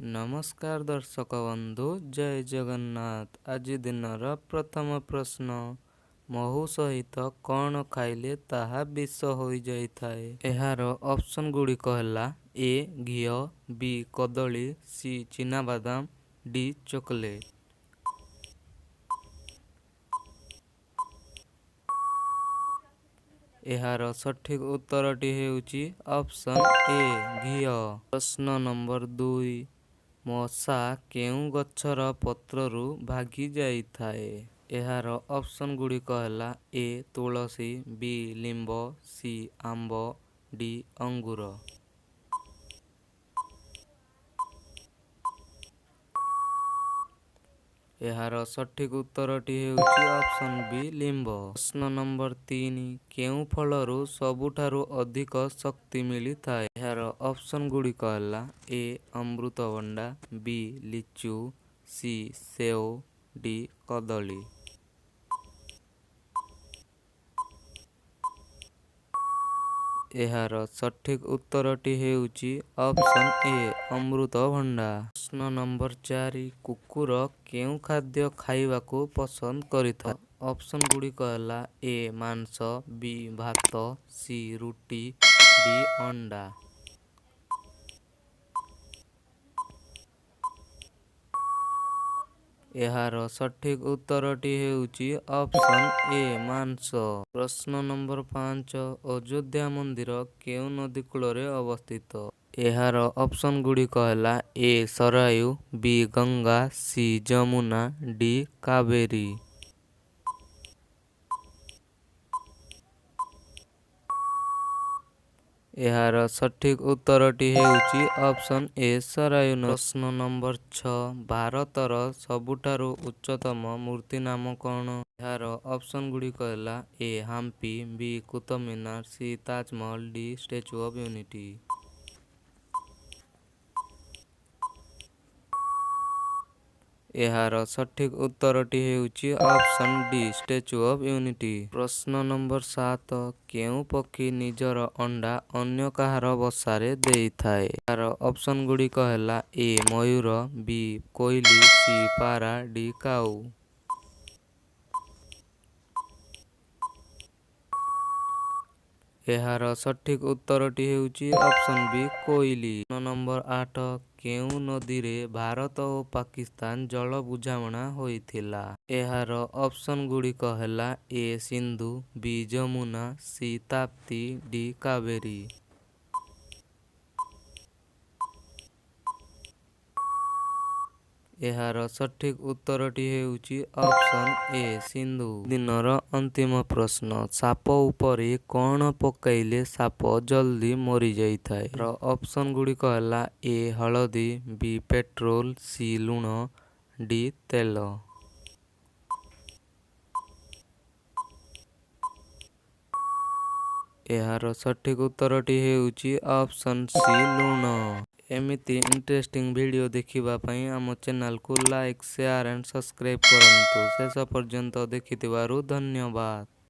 नमस्कार दर्शक बंधु जय जगन्नाथ। आज दिनर प्रथम प्रश्न, महू सहित कौन खाइले ताहा विष होई जाइथाए। एहार ऑप्शन गुड़िक है ए घिओ, बी कदली, सी चिनाबादाम, डी चॉकलेट। एहार सठिक उत्तरटी हेउची ऑप्शन ए घिओ। प्रश्न नंबर 2, मशा केउ गछर पत्ररू भागी जाइथाए। एहार ऑप्शन गुड़िक है ए तुलसी, बी लिंब, सी आंब, डी अंगूर। एहार सठिक उत्तरटी हेउची ऑप्शन बी लिंब। प्रश्न नंबर 3, केउ फलरू सबुठारू अधिक शक्ति मिली थाए। एहार ऑप्शन गुड़िक है ए अमृतभंडा, बी लिचु, सी सेव, डी कदली। एहार सठिक उत्तरटी हेउची ऑप्शन ए अमृतभंडा। प्रश्न नंबर 4, कुकुर केउ खाद्य खाइबाकू पसंद करिथाए। ऑप्शन गुड़िक है ए मांस, बी भात, सी रुटी, डी अंडा। एहार सठिक उत्तरटी हेउची ऑप्शन ए मांस। प्रश्न नंबर 5, अयोध्या मंदिर केउ नदी कूଳରେ अवस्थित। एहार ऑप्शन गुड़िक है ए सरायु, बी गंगा, सी जमुना, डी कावेरी। एहार सठिक उत्तरटी हेउची ऑप्शन ए सरायु नदी। प्रश्न नंबर 6, भारतर सबुठारू उच्चतम मूर्ति नाम कौन। एहार ऑप्शन गुड़िक है A Hampi, B Qutub Minar, C Taj Mahal, D Statue of Unity. एहार सठिक उत्तरटी हेउची option D Statue of Unity. प्रश्न नंबर 7, केउ पक्षी निजर अंडा अन्य काहार बसारे देइथाए। एहार ऑप्शन गुड़िक है ए मयूर, बी कोइली, सी पारा, डी काऊ। एहार सठिक उत्तरटी हेउची ऑप्शन बी कोइली। प्रश्न नंबर 8, केउ नदी रे भारत और पाकिस्तान जल बुझामणा होइथिला। एहार ऑप्शन गुड़िक है ए सिंधु, बी जमुना, सी ताप्ती, डी कावेरी। एहार सठिक उत्तरटी हेउची ऑप्शन ए सिंधु। दिनर अंतिम प्रश्न, साप उपरे कौन पकाइले साप जल्दी मरी जाइथाए। ऑप्शन गुड़िक है ए हलदी, बी पेट्रोल, सी लुण, डी तेल। एहार सठिक उत्तरटी हेउची ऑप्शन सी लुण। एमिति इंटरेस्टिंग वीडियो देखिबा पई आम चैनल को लाइक, शेयर एंड सब्सक्राइब करंतु। शेष पर्यंत देखिथिबारु धन्यवाद।